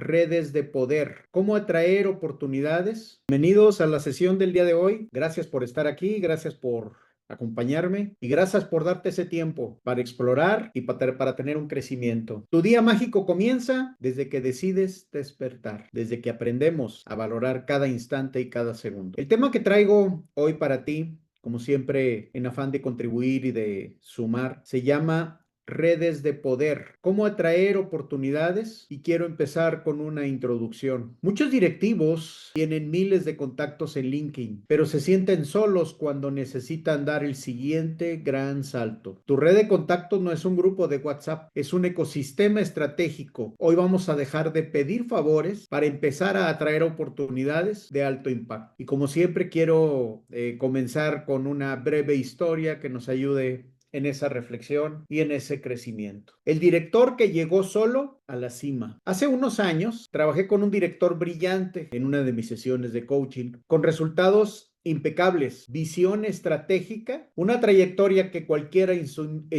redes de poder, cómo atraer oportunidades. Bienvenidos a la sesión del día de hoy. Gracias por estar aquí, gracias por acompañarme y gracias por darte ese tiempo para explorar y para tener un crecimiento. Tu día mágico comienza desde que decides despertar, desde que aprendemos a valorar cada instante y cada segundo. El tema que traigo hoy para ti, como siempre en afán de contribuir y de sumar, se llama redes de poder, cómo atraer oportunidades, y quiero empezar con una introducción. Muchos directivos tienen miles de contactos en LinkedIn, pero se sienten solos cuando necesitan dar el siguiente gran salto. Tu red de contactos no es un grupo de WhatsApp, es un ecosistema estratégico. Hoy vamos a dejar de pedir favores para empezar a atraer oportunidades de alto impacto. Y como siempre quiero comenzar con una breve historia que nos ayude en esa reflexión y en ese crecimiento. El director que llegó solo a la cima. Hace unos años trabajé con un director brillante en una de mis sesiones de coaching, con resultados impecables, visión estratégica, una trayectoria que cualquiera en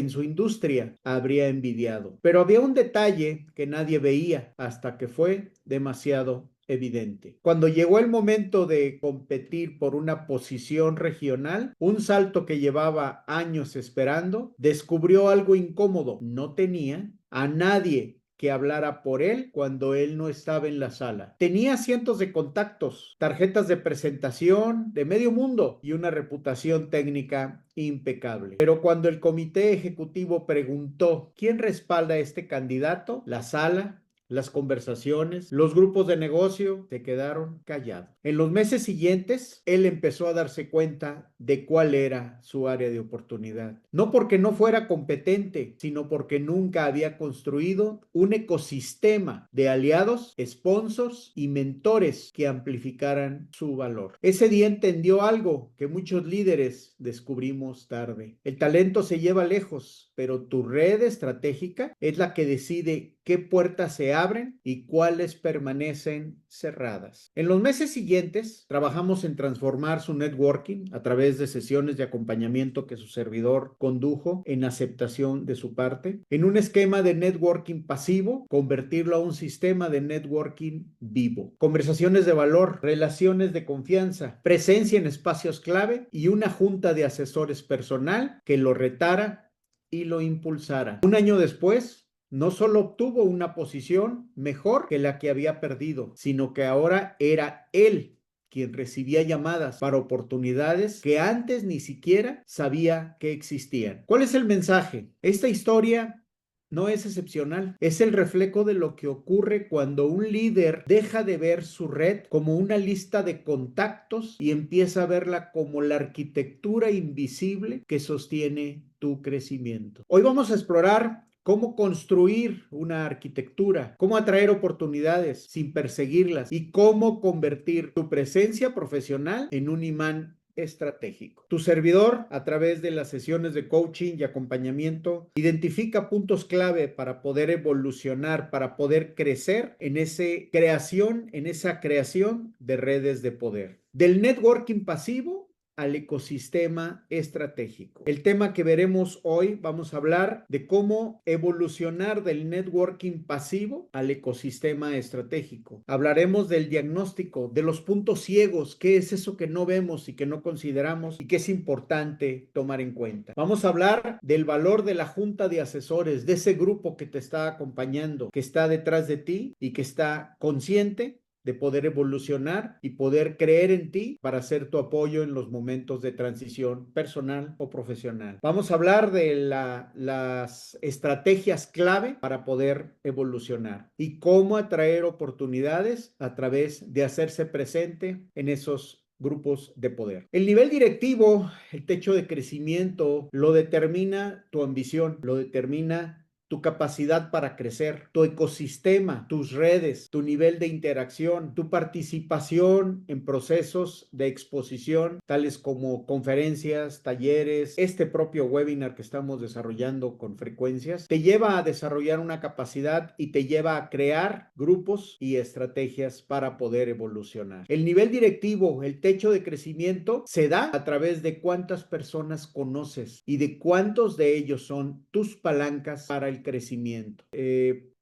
su industria habría envidiado. Pero había un detalle que nadie veía hasta que fue demasiado evidente. Cuando llegó el momento de competir por una posición regional, un salto que llevaba años esperando, descubrió algo incómodo. No tenía a nadie que hablara por él cuando él no estaba en la sala. Tenía cientos de contactos, tarjetas de presentación de medio mundo y una reputación técnica impecable. Pero cuando el comité ejecutivo preguntó ¿quién respalda a este candidato?, la sala, las conversaciones, los grupos de negocio se quedaron callados. En los meses siguientes, él empezó a darse cuenta de cuál era su área de oportunidad. No porque no fuera competente, sino porque nunca había construido un ecosistema de aliados, sponsors y mentores que amplificaran su valor. Ese día entendió algo que muchos líderes descubrimos tarde. El talento se lleva lejos, pero tu red estratégica es la que decide qué puertas se abren y cuáles permanecen cerradas. En los meses siguientes, trabajamos en transformar su networking a través de sesiones de acompañamiento que su servidor condujo en aceptación de su parte, en un esquema de networking pasivo, convertirlo a un sistema de networking vivo. Conversaciones de valor, relaciones de confianza, presencia en espacios clave y una junta de asesores personal que lo retara y lo impulsara. Un año después, no solo obtuvo una posición mejor que la que había perdido, sino que ahora era él quien recibía llamadas para oportunidades que antes ni siquiera sabía que existían. ¿Cuál es el mensaje? Esta historia no es excepcional, es el reflejo de lo que ocurre cuando un líder deja de ver su red como una lista de contactos y empieza a verla como la arquitectura invisible que sostiene tu crecimiento. Hoy vamos a explorar cómo construir una arquitectura, cómo atraer oportunidades sin perseguirlas y cómo convertir tu presencia profesional en un imán estratégico. Tu servidor, a través de las sesiones de coaching y acompañamiento, identifica puntos clave para poder evolucionar, para poder crecer en esa creación de redes de poder. Del networking pasivo al ecosistema estratégico. El tema que veremos hoy, vamos a hablar de cómo evolucionar del networking pasivo al ecosistema estratégico. Hablaremos del diagnóstico, de los puntos ciegos, qué es eso que no vemos y que no consideramos y que es importante tomar en cuenta. Vamos a hablar del valor de la junta de asesores, de ese grupo que te está acompañando, que está detrás de ti y que está consciente de poder evolucionar y poder creer en ti para ser tu apoyo en los momentos de transición personal o profesional. Vamos a hablar de las estrategias clave para poder evolucionar y cómo atraer oportunidades a través de hacerse presente en esos grupos de poder. El nivel directivo, el techo de crecimiento, lo determina tu ambición, lo determina tu capacidad para crecer, tu ecosistema, tus redes, tu nivel de interacción, tu participación en procesos de exposición, tales como conferencias, talleres, este propio webinar que estamos desarrollando con frecuencias, te lleva a desarrollar una capacidad y te lleva a crear grupos y estrategias para poder evolucionar. El nivel directivo, el techo de crecimiento, se da a través de cuántas personas conoces y de cuántos de ellos son tus palancas para el crecimiento.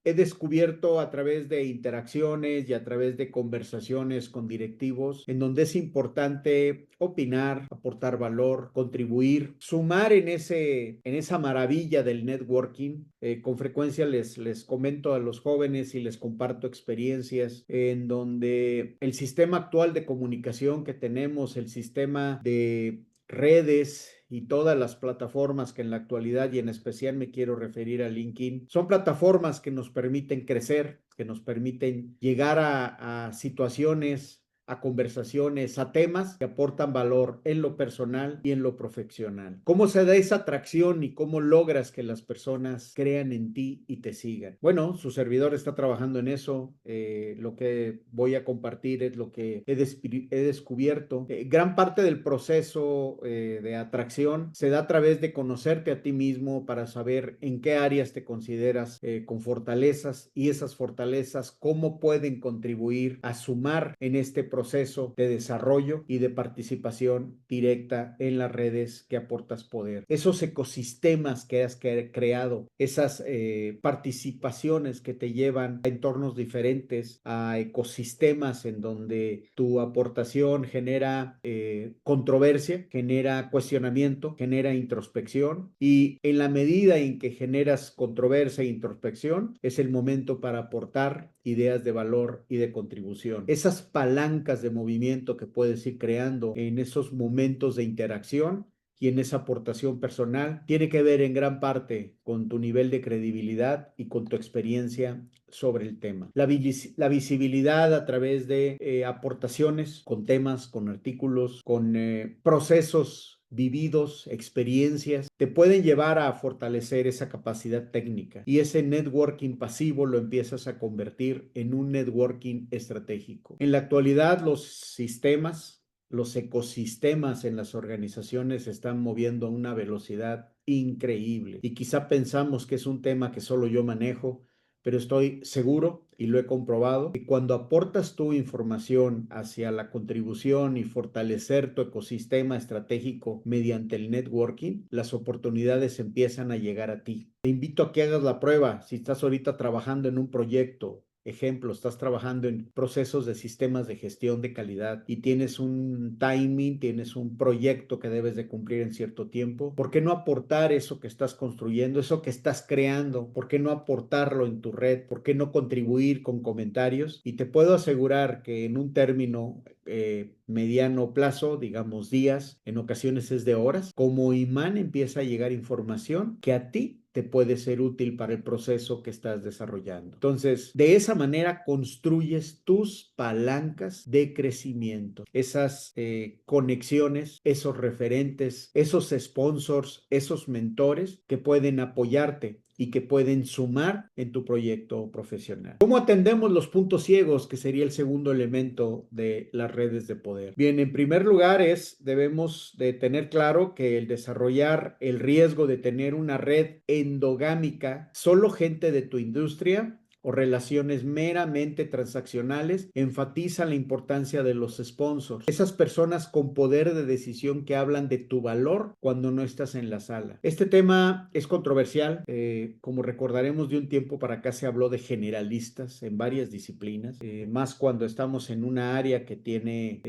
he descubierto a través de interacciones y a través de conversaciones con directivos en donde es importante opinar, aportar valor, contribuir, sumar en esa maravilla del networking. Con frecuencia les comento a los jóvenes y les comparto experiencias en donde el sistema actual de comunicación que tenemos, el sistema de redes y todas las plataformas que en la actualidad y en especial me quiero referir a LinkedIn, son plataformas que nos permiten crecer, que nos permiten llegar a situaciones, a conversaciones, a temas que aportan valor en lo personal y en lo profesional. ¿Cómo se da esa atracción y cómo logras que las personas crean en ti y te sigan? Bueno, su servidor está trabajando en eso. Lo que voy a compartir es lo que he descubierto. Gran parte del proceso de atracción se da a través de conocerte a ti mismo para saber en qué áreas te consideras con fortalezas y esas fortalezas cómo pueden contribuir a sumar en este proceso de desarrollo y de participación directa en las redes que aportas poder. Esos ecosistemas que has creado, esas participaciones que te llevan a entornos diferentes, a ecosistemas en donde tu aportación genera controversia, genera cuestionamiento, genera introspección y en la medida en que generas controversia e introspección es el momento para aportar ideas de valor y de contribución. Esas palancas de movimiento que puedes ir creando en esos momentos de interacción y en esa aportación personal tiene que ver en gran parte con tu nivel de credibilidad y con tu experiencia sobre el tema. La visibilidad a través de aportaciones con temas, con artículos, con procesos vividos, experiencias, te pueden llevar a fortalecer esa capacidad técnica y ese networking pasivo lo empiezas a convertir en un networking estratégico. En la actualidad, los ecosistemas en las organizaciones se están moviendo a una velocidad increíble y quizá pensamos que es un tema que solo yo manejo, pero estoy seguro y lo he comprobado que cuando aportas tu información hacia la contribución y fortalecer tu ecosistema estratégico mediante el networking, las oportunidades empiezan a llegar a ti. Te invito a que hagas la prueba si estás ahorita trabajando en un proyecto. Ejemplo, estás trabajando en procesos de sistemas de gestión de calidad y tienes un timing, tienes un proyecto que debes de cumplir en cierto tiempo. ¿Por qué no aportar eso que estás construyendo, eso que estás creando? ¿Por qué no aportarlo en tu red? ¿Por qué no contribuir con comentarios? Y te puedo asegurar que en un término mediano plazo, digamos días, en ocasiones es de horas, como imán empieza a llegar información que a ti te puede ser útil para el proceso que estás desarrollando. Entonces, de esa manera construyes tus palancas de crecimiento, esas conexiones, esos referentes, esos sponsors, esos mentores que pueden apoyarte y que pueden sumar en tu proyecto profesional. ¿Cómo atendemos los puntos ciegos, que sería el segundo elemento de las redes de poder? Bien, en primer lugar debemos de tener claro que el desarrollar el riesgo de tener una red endogámica, solo gente de tu industria o relaciones meramente transaccionales, enfatiza la importancia de los sponsors, esas personas con poder de decisión que hablan de tu valor cuando no estás en la sala. Este tema es controversial, como recordaremos de un tiempo para acá se habló de generalistas en varias disciplinas, más cuando estamos en una área que tiene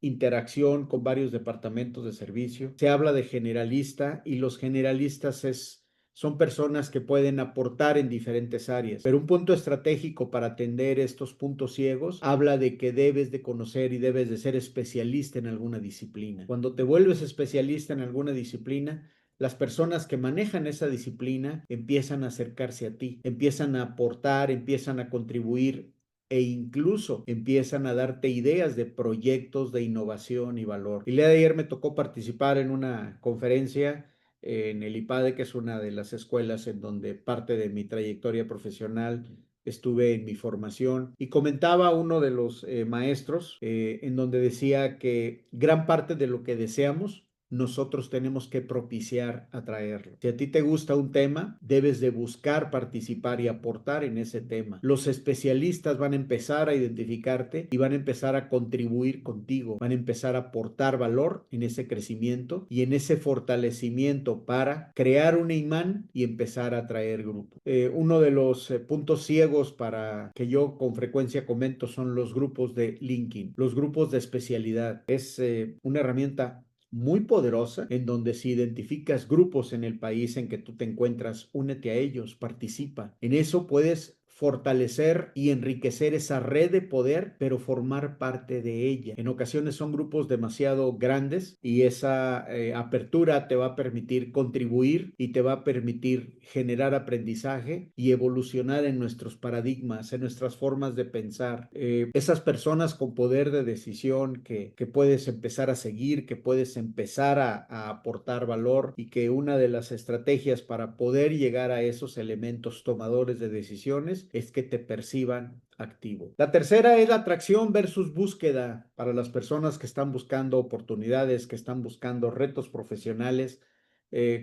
interacción con varios departamentos de servicio. Se habla de generalista y los generalistas son personas que pueden aportar en diferentes áreas, pero un punto estratégico para atender estos puntos ciegos habla de que debes de conocer y debes de ser especialista en alguna disciplina. Cuando te vuelves especialista en alguna disciplina, las personas que manejan esa disciplina empiezan a acercarse a ti, empiezan a aportar, empiezan a contribuir e incluso empiezan a darte ideas de proyectos de innovación y valor. El día de ayer me tocó participar en una conferencia en el IPADE, que es una de las escuelas en donde parte de mi trayectoria profesional estuve en mi formación, y comentaba uno de los maestros en donde decía que gran parte de lo que deseamos nosotros tenemos que propiciar atraerlo. Si a ti te gusta un tema, debes de buscar participar y aportar en ese tema. Los especialistas van a empezar a identificarte y van a empezar a contribuir contigo, van a empezar a aportar valor en ese crecimiento y en ese fortalecimiento para crear un imán y empezar a atraer grupos. Uno de los puntos ciegos para que yo con frecuencia comento son los grupos de LinkedIn, los grupos de especialidad. Es una herramienta muy poderosa en donde si identificas grupos en el país en que tú te encuentras, únete a ellos, participa. En eso puedes fortalecer y enriquecer esa red de poder, pero formar parte de ella. En ocasiones son grupos demasiado grandes y esa apertura te va a permitir contribuir y te va a permitir generar aprendizaje y evolucionar en nuestros paradigmas, en nuestras formas de pensar. Esas personas con poder de decisión que puedes empezar a seguir, que puedes empezar a aportar valor y que una de las estrategias para poder llegar a esos elementos tomadores de decisiones es que te perciban activo. La tercera es la atracción versus búsqueda para las personas que están buscando oportunidades, que están buscando retos profesionales.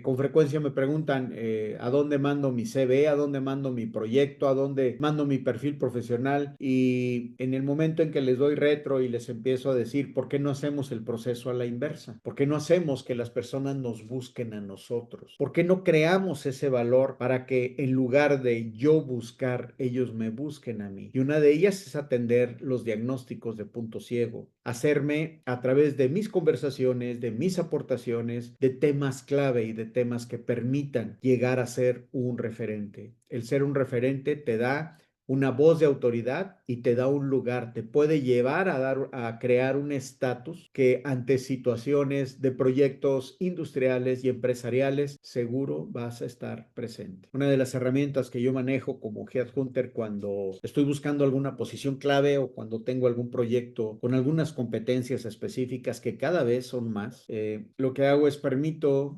Con frecuencia me preguntan a dónde mando mi CV, a dónde mando mi proyecto, a dónde mando mi perfil profesional, y en el momento en que les doy retro y les empiezo a decir por qué no hacemos el proceso a la inversa, por qué no hacemos que las personas nos busquen a nosotros, por qué no creamos ese valor para que en lugar de yo buscar, ellos me busquen a mí. Y una de ellas es atender los diagnósticos de punto ciego, hacerme a través de mis conversaciones, de mis aportaciones, de temas clave y de temas que permitan llegar a ser un referente. El ser un referente te da una voz de autoridad y te da un lugar, te puede llevar a crear un estatus que ante situaciones de proyectos industriales y empresariales seguro vas a estar presente. Una de las herramientas que yo manejo como Headhunter cuando estoy buscando alguna posición clave o cuando tengo algún proyecto con algunas competencias específicas que cada vez son más, lo que hago es permito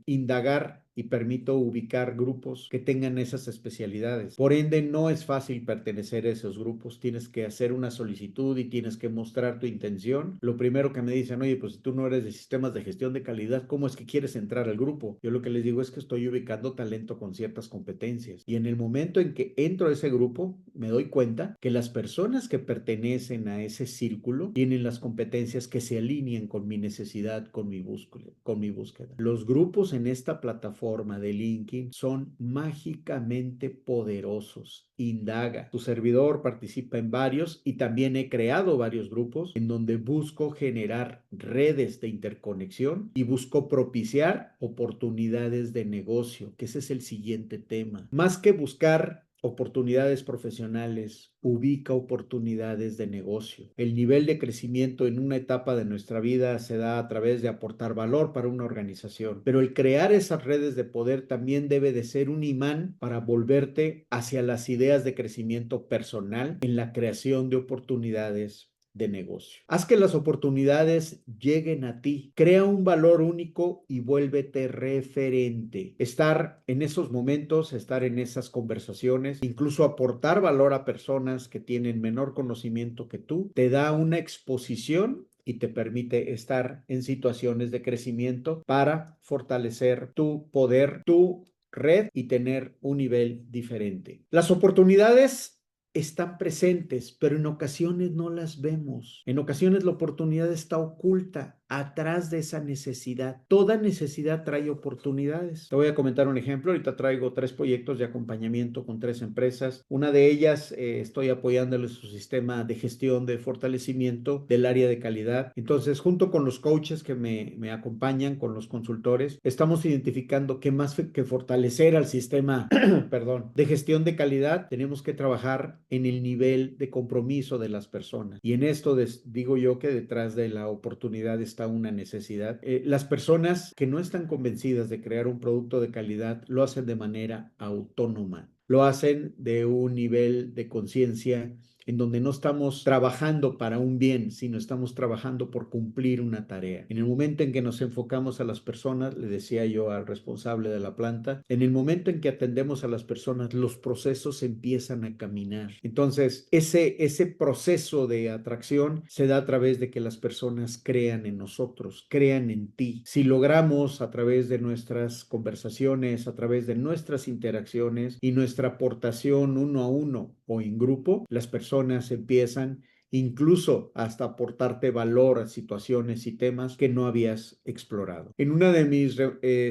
indagar y permito ubicar grupos que tengan esas especialidades. Por ende, no es fácil pertenecer a esos grupos. Tienes que hacer una solicitud y tienes que mostrar tu intención. Lo primero que me dicen, oye, pues si tú no eres de sistemas de gestión de calidad, ¿cómo es que quieres entrar al grupo? Yo lo que les digo es que estoy ubicando talento con ciertas competencias. Y en el momento en que entro a ese grupo, me doy cuenta que las personas que pertenecen a ese círculo tienen las competencias que se alineen con mi necesidad, con mi búsqueda. Los grupos en esta plataforma de LinkedIn son mágicamente poderosos. Indaga. Tu servidor participa en varios y también he creado varios grupos en donde busco generar redes de interconexión y busco propiciar oportunidades de negocio, que ese es el siguiente tema. Más que buscar oportunidades profesionales, ubica oportunidades de negocio. El nivel de crecimiento en una etapa de nuestra vida se da a través de aportar valor para una organización, pero el crear esas redes de poder también debe de ser un imán para volverte hacia las ideas de crecimiento personal en la creación de oportunidades de negocio. Haz que las oportunidades lleguen a ti. Crea un valor único y vuélvete referente. Estar en esos momentos, estar en esas conversaciones, incluso aportar valor a personas que tienen menor conocimiento que tú, te da una exposición y te permite estar en situaciones de crecimiento para fortalecer tu poder, tu red y tener un nivel diferente. Las oportunidades están presentes, pero en ocasiones no las vemos. En ocasiones la oportunidad está oculta atrás de esa necesidad. Toda necesidad trae oportunidades. Te voy a comentar un ejemplo. Ahorita traigo 3 proyectos de acompañamiento con 3 empresas. Una de ellas estoy apoyándoles su sistema de gestión de fortalecimiento del área de calidad. Entonces, junto con los coaches que me acompañan, con los consultores, estamos identificando qué más que fortalecer al sistema, perdón, de gestión de calidad. Tenemos que trabajar en el nivel de compromiso de las personas. Y en esto digo yo que detrás de la oportunidad está una necesidad. Las personas que no están convencidas de crear un producto de calidad lo hacen de manera autónoma. Lo hacen de un nivel de conciencia en donde no estamos trabajando para un bien, sino estamos trabajando por cumplir una tarea. En el momento en que nos enfocamos a las personas, le decía yo al responsable de la planta, en el momento en que atendemos a las personas, los procesos empiezan a caminar. Entonces, ese proceso de atracción se da a través de que las personas crean en nosotros, crean en ti. Si logramos a través de nuestras conversaciones, a través de nuestras interacciones y nuestra aportación uno a uno o en grupo, las personas empiezan incluso hasta aportarte valor a situaciones y temas que no habías explorado. En una de mis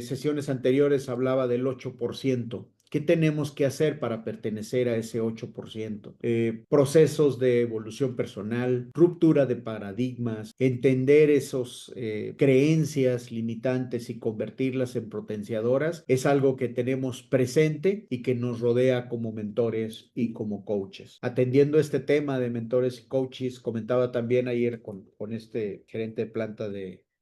sesiones anteriores hablaba del 8%. ¿Qué tenemos que hacer para pertenecer a ese 8%? Procesos de evolución personal, ruptura de paradigmas, entender esos creencias limitantes y convertirlas en potenciadoras, es algo que tenemos presente y que nos rodea como mentores y como coaches. Atendiendo este tema de mentores y coaches, comentaba también ayer con este gerente de planta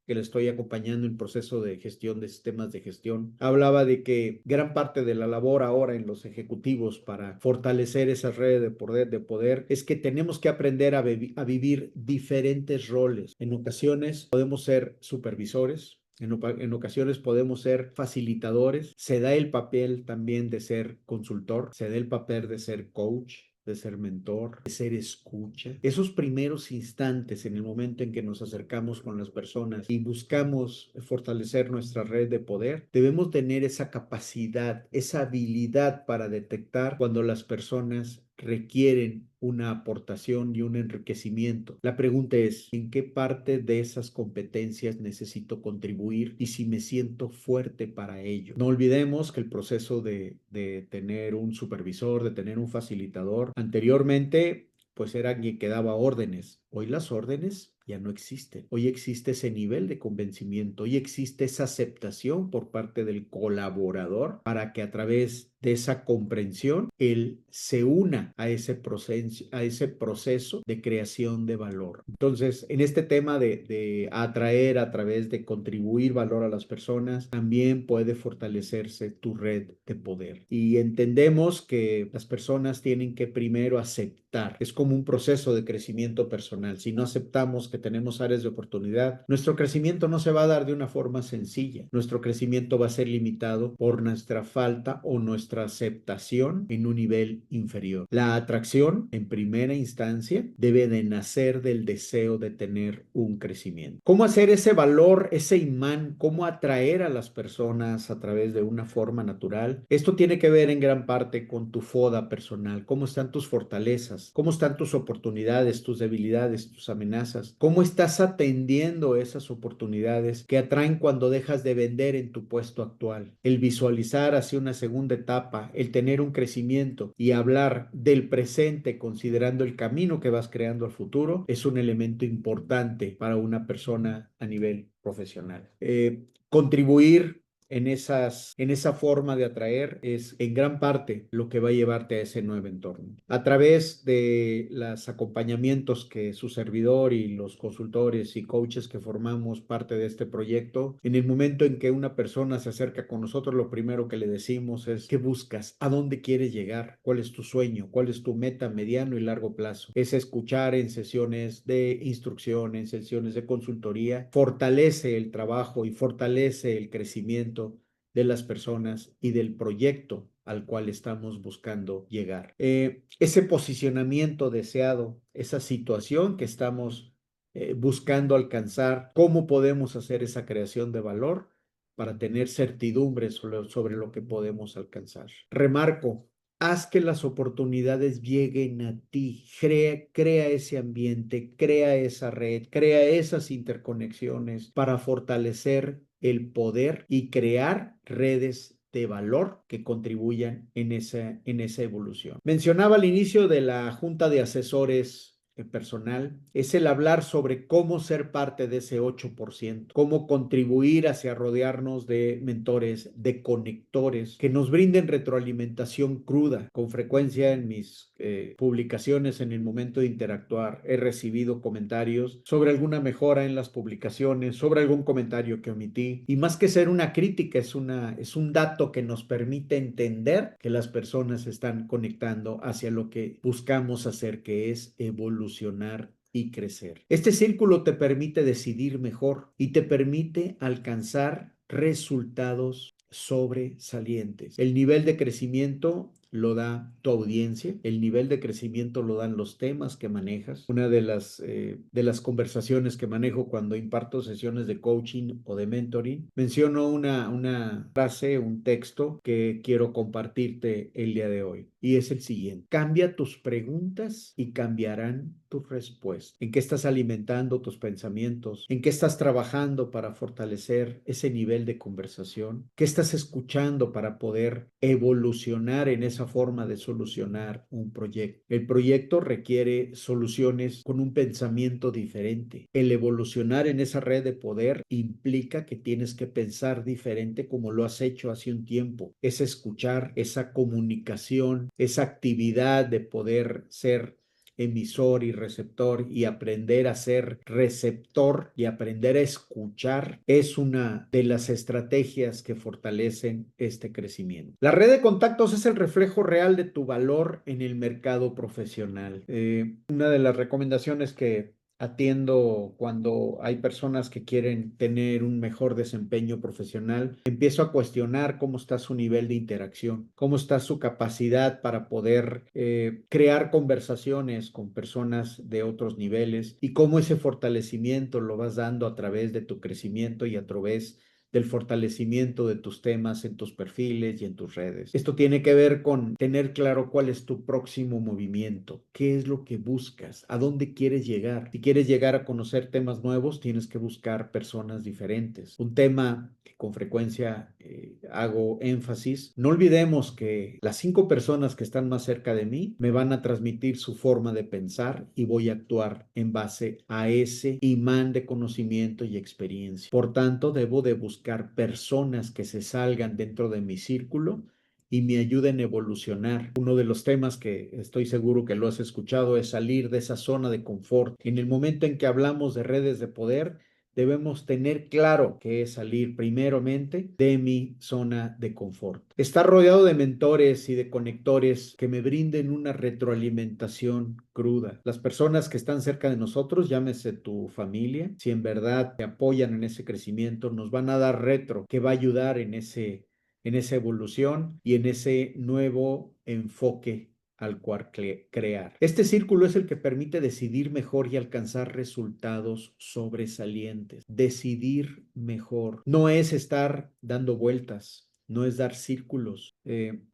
que le estoy acompañando en proceso de gestión de sistemas de gestión, hablaba de que gran parte de la labor ahora en los ejecutivos para fortalecer esas redes de poder es que tenemos que aprender a vivir diferentes roles. En ocasiones podemos ser supervisores, en ocasiones podemos ser facilitadores, se da el papel también de ser consultor, se da el papel de ser coach, de ser mentor, de ser escucha. Esos primeros instantes en el momento en que nos acercamos con las personas y buscamos fortalecer nuestra red de poder, debemos tener esa capacidad, esa habilidad para detectar cuando las personas requieren una aportación y un enriquecimiento. La pregunta es, ¿en qué parte de esas competencias necesito contribuir y si me siento fuerte para ello? No olvidemos que el proceso de tener un supervisor, de tener un facilitador, anteriormente pues era quien que daba órdenes. Hoy las órdenes ya no existen. Hoy existe ese nivel de convencimiento. Hoy existe esa aceptación por parte del colaborador para que a través de esa comprensión él se una a ese proceso de creación de valor. Entonces, en este tema de atraer a través de contribuir valor a las personas, también puede fortalecerse tu red de poder. Y entendemos que las personas tienen que primero aceptar. Es como un proceso de crecimiento personal. Si no aceptamos que tenemos áreas de oportunidad, nuestro crecimiento no se va a dar de una forma sencilla. Nuestro crecimiento va a ser limitado por nuestra falta o nuestra aceptación en un nivel inferior. La atracción, en primera instancia, debe de nacer del deseo de tener un crecimiento. ¿Cómo hacer ese valor, ese imán? ¿Cómo atraer a las personas a través de una forma natural? Esto tiene que ver en gran parte con tu foda personal. ¿Cómo están tus fortalezas? ¿Cómo están tus oportunidades, tus debilidades, tus amenazas? ¿Cómo estás atendiendo esas oportunidades que atraen cuando dejas de vender en tu puesto actual? El visualizar hacia una segunda etapa, el tener un crecimiento y hablar del presente considerando el camino que vas creando al futuro es un elemento importante para una persona a nivel profesional. Contribuir en esa forma de atraer es en gran parte lo que va a llevarte a ese nuevo entorno. A través de los acompañamientos que su servidor y los consultores y coaches que formamos parte de este proyecto, en el momento en que una persona se acerca con nosotros, lo primero que le decimos es: ¿qué buscas? ¿A dónde quieres llegar? ¿Cuál es tu sueño? ¿Cuál es tu meta a mediano y largo plazo? Es escuchar en sesiones de instrucción, en sesiones de consultoría, fortalece el trabajo y fortalece el crecimiento de las personas y del proyecto al cual estamos buscando llegar. Ese posicionamiento deseado, esa situación que estamos buscando alcanzar, ¿cómo podemos hacer esa creación de valor para tener certidumbre sobre lo que podemos alcanzar? Remarco, haz que las oportunidades lleguen a ti, crea ese ambiente, crea esa red, crea esas interconexiones para fortalecer el poder y crear redes de valor que contribuyan en esa evolución. Mencionaba al inicio de la junta de asesores personal es el hablar sobre cómo ser parte de ese 8%, cómo contribuir hacia rodearnos de mentores, de conectores que nos brinden retroalimentación cruda. Con frecuencia en mis publicaciones, en el momento de interactuar, he recibido comentarios sobre alguna mejora en las publicaciones, sobre algún comentario que omití, y más que ser una crítica, es un dato que nos permite entender que las personas están conectando hacia lo que buscamos hacer, que es evolucionar y crecer. Este círculo te permite decidir mejor y te permite alcanzar resultados sobresalientes. El nivel de crecimiento lo da tu audiencia, el nivel de crecimiento lo dan los temas que manejas. Una de las conversaciones que manejo cuando imparto sesiones de coaching o de mentoring, menciono una frase, un texto que quiero compartirte el día de hoy. Y es el siguiente: cambia tus preguntas y cambiarán tus respuestas. ¿En qué estás alimentando tus pensamientos? ¿En qué estás trabajando para fortalecer ese nivel de conversación? ¿Qué estás escuchando para poder evolucionar en esa forma de solucionar un proyecto? El proyecto requiere soluciones con un pensamiento diferente. El evolucionar en esa red de poder implica que tienes que pensar diferente como lo has hecho hace un tiempo. Es escuchar, esa comunicación, esa actividad de poder ser emisor y receptor y aprender a ser receptor y aprender a escuchar es una de las estrategias que fortalecen este crecimiento. La red de contactos es el reflejo real de tu valor en el mercado profesional. Una de las recomendaciones que atiendo cuando hay personas que quieren tener un mejor desempeño profesional, empiezo a cuestionar cómo está su nivel de interacción, cómo está su capacidad para poder crear conversaciones con personas de otros niveles y cómo ese fortalecimiento lo vas dando a través de tu crecimiento y a través del fortalecimiento de tus temas en tus perfiles y en tus redes. Esto tiene que ver con tener claro cuál es tu próximo movimiento, qué es lo que buscas, a dónde quieres llegar. Si quieres llegar a conocer temas nuevos, tienes que buscar personas diferentes. Un tema que con frecuencia hago énfasis: no olvidemos que las 5 personas que están más cerca de mí me van a transmitir su forma de pensar y voy a actuar en base a ese imán de conocimiento y experiencia. Por tanto, debo de buscar personas que se salgan dentro de mi círculo y me ayuden a evolucionar. Uno de los temas que estoy seguro que lo has escuchado es salir de esa zona de confort. En el momento en que hablamos de redes de poder, debemos tener claro que es salir primeramente de mi zona de confort. Estar rodeado de mentores y de conectores que me brinden una retroalimentación cruda. Las personas que están cerca de nosotros, llámese tu familia, si en verdad te apoyan en ese crecimiento, nos van a dar retro que va a ayudar en esa evolución y en ese nuevo enfoque al cual crear. Este círculo es el que permite decidir mejor y alcanzar resultados sobresalientes. Decidir mejor. No es estar dando vueltas. No es dar círculos.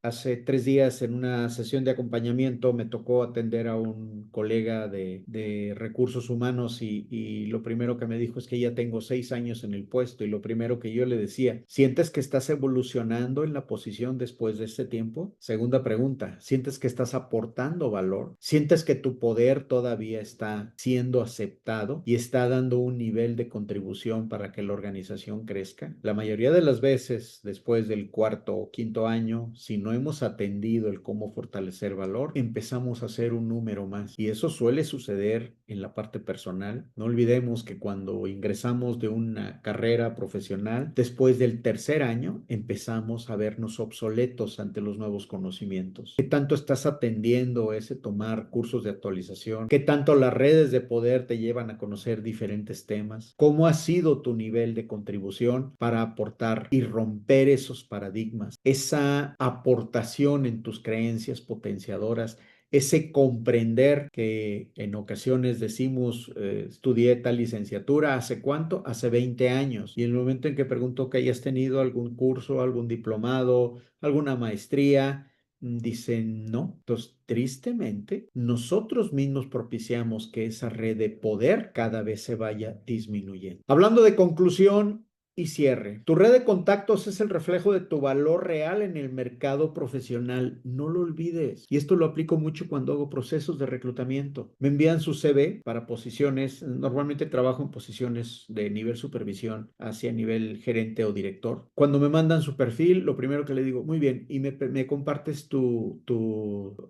Hace 3 días en una sesión de acompañamiento me tocó atender a un colega de recursos humanos y lo primero que me dijo es que ya tengo 6 años en el puesto y lo primero que yo le decía: ¿sientes que estás evolucionando en la posición después de este tiempo? Segunda pregunta: ¿sientes que estás aportando valor? ¿Sientes que tu poder todavía está siendo aceptado y está dando un nivel de contribución para que la organización crezca? La mayoría de las veces, después del cuarto o quinto año, si no hemos atendido el cómo fortalecer valor, empezamos a hacer un número más. Y eso suele suceder en la parte personal. No olvidemos que cuando ingresamos de una carrera profesional, después del tercer año, empezamos a vernos obsoletos ante los nuevos conocimientos. ¿Qué tanto estás atendiendo ese tomar cursos de actualización? ¿Qué tanto las redes de poder te llevan a conocer diferentes temas? ¿Cómo ha sido tu nivel de contribución para aportar y romper esos paradigmas? Esa aportación en tus creencias potenciadoras, ese comprender que en ocasiones decimos, estudié tal licenciatura, ¿hace cuánto? Hace 20 años. Y en el momento en que pregunto que hayas tenido algún curso, algún diplomado, alguna maestría, dicen no. Entonces, tristemente, nosotros mismos propiciamos que esa red de poder cada vez se vaya disminuyendo. Hablando de conclusión, y cierre. Tu red de contactos es el reflejo de tu valor real en el mercado profesional. No lo olvides. Y esto lo aplico mucho cuando hago procesos de reclutamiento. Me envían su CV para posiciones. Normalmente trabajo en posiciones de nivel supervisión hacia nivel gerente o director. Cuando me mandan su perfil, lo primero que le digo, muy bien, y me compartes tu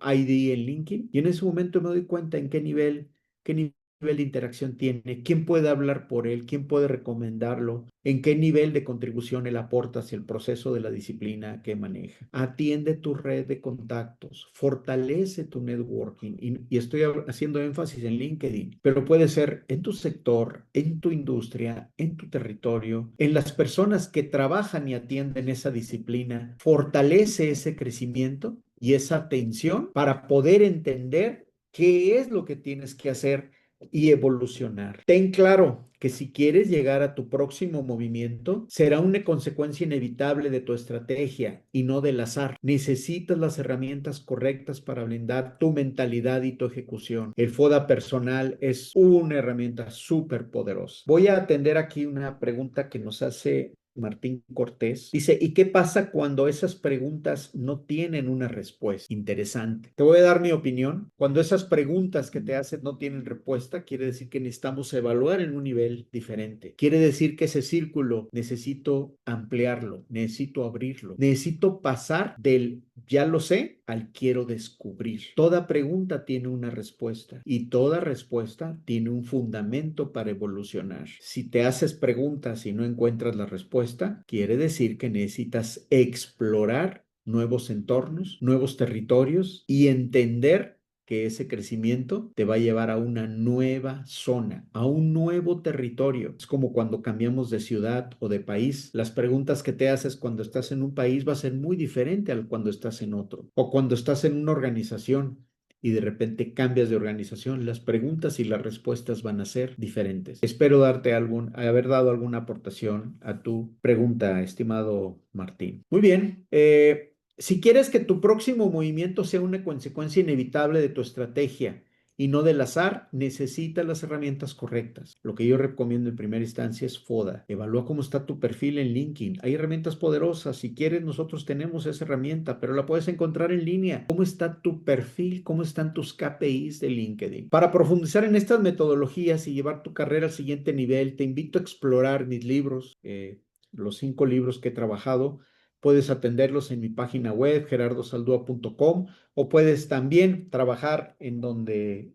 ID en LinkedIn. Y en ese momento me doy cuenta en qué nivel de interacción tiene, quién puede hablar por él, quién puede recomendarlo, en qué nivel de contribución él aporta hacia el proceso de la disciplina que maneja. Atiende tu red de contactos, fortalece tu networking y estoy haciendo énfasis en LinkedIn, pero puede ser en tu sector, en tu industria, en tu territorio, en las personas que trabajan y atienden esa disciplina. Fortalece ese crecimiento y esa atención para poder entender qué es lo que tienes que hacer y evolucionar. Ten claro que si quieres llegar a tu próximo movimiento, será una consecuencia inevitable de tu estrategia y no del azar. Necesitas las herramientas correctas para blindar tu mentalidad y tu ejecución. El FODA personal es una herramienta súper poderosa. Voy a atender aquí una pregunta que nos hace Martín Cortés. Dice, ¿y qué pasa cuando esas preguntas no tienen una respuesta? Interesante. Te voy a dar mi opinión. Cuando esas preguntas que te hacen no tienen respuesta, quiere decir que necesitamos evaluar en un nivel diferente. Quiere decir que ese círculo necesito ampliarlo, necesito abrirlo, necesito pasar del ya lo sé al quiero descubrir. Toda pregunta tiene una respuesta y toda respuesta tiene un fundamento para evolucionar. Si te haces preguntas y no encuentras la respuesta, quiere decir que necesitas explorar nuevos entornos, nuevos territorios y entender que ese crecimiento te va a llevar a una nueva zona, a un nuevo territorio. Es como cuando cambiamos de ciudad o de país. Las preguntas que te haces cuando estás en un país va a ser muy diferente al cuando estás en otro. O cuando estás en una organización y de repente cambias de organización, las preguntas y las respuestas van a ser diferentes. Espero haber dado alguna aportación a tu pregunta, estimado Martín. Muy bien. Si quieres que tu próximo movimiento sea una consecuencia inevitable de tu estrategia y no del azar, necesitas las herramientas correctas. Lo que yo recomiendo en primera instancia es FODA. Evalúa cómo está tu perfil en LinkedIn. Hay herramientas poderosas. Si quieres, nosotros tenemos esa herramienta, pero la puedes encontrar en línea. ¿Cómo está tu perfil? ¿Cómo están tus KPIs de LinkedIn? Para profundizar en estas metodologías y llevar tu carrera al siguiente nivel, te invito a explorar mis libros, los 5 libros que he trabajado. Puedes atenderlos en mi página web, gerardosaldúa.com, o puedes también trabajar en donde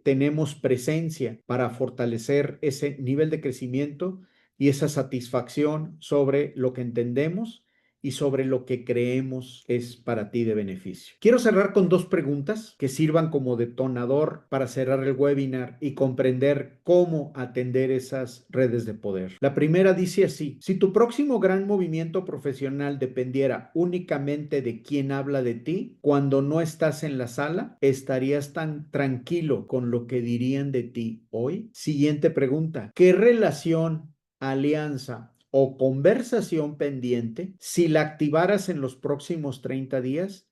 tenemos presencia para fortalecer ese nivel de crecimiento y esa satisfacción sobre lo que entendemos y sobre lo que creemos es para ti de beneficio. Quiero cerrar con 2 preguntas que sirvan como detonador para cerrar el webinar y comprender cómo atender esas redes de poder. La primera dice así: si tu próximo gran movimiento profesional dependiera únicamente de quién habla de ti, cuando no estás en la sala, ¿estarías tan tranquilo con lo que dirían de ti hoy? Siguiente pregunta: ¿qué relación, alianza o conversación pendiente, si la activaras en los próximos 30 días,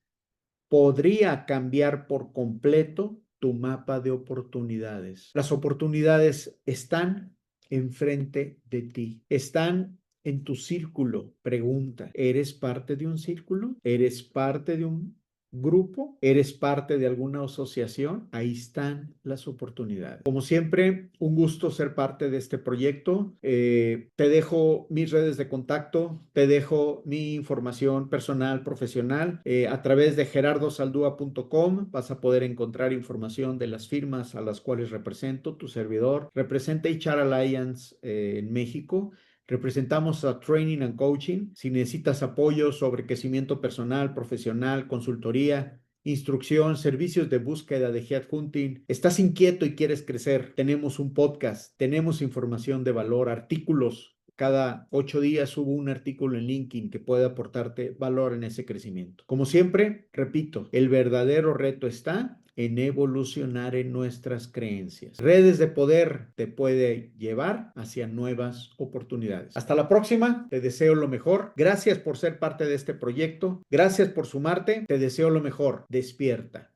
podría cambiar por completo tu mapa de oportunidades? Las oportunidades están enfrente de ti, están en tu círculo. Pregunta: ¿eres parte de un círculo? ¿Eres parte de un grupo? ¿Eres parte de alguna asociación? Ahí están las oportunidades. Como siempre, un gusto ser parte de este proyecto. Te dejo mis redes de contacto, te dejo mi información personal, profesional. A través de gerardosaldúa.com vas a poder encontrar información de las firmas a las cuales represento. Tu servidor representa HR Alliance en México. Representamos a Training and Coaching. Si necesitas apoyo sobre crecimiento personal, profesional, consultoría, instrucción, servicios de búsqueda de headhunting, estás inquieto y quieres crecer, tenemos un podcast, tenemos información de valor, artículos. Cada 8 días subo un artículo en LinkedIn que puede aportarte valor en ese crecimiento. Como siempre, repito, el verdadero reto está en evolucionar en nuestras creencias. Redes de poder te puede llevar hacia nuevas oportunidades. Hasta la próxima, te deseo lo mejor. Gracias por ser parte de este proyecto. Gracias por sumarte. Te deseo lo mejor. Despierta.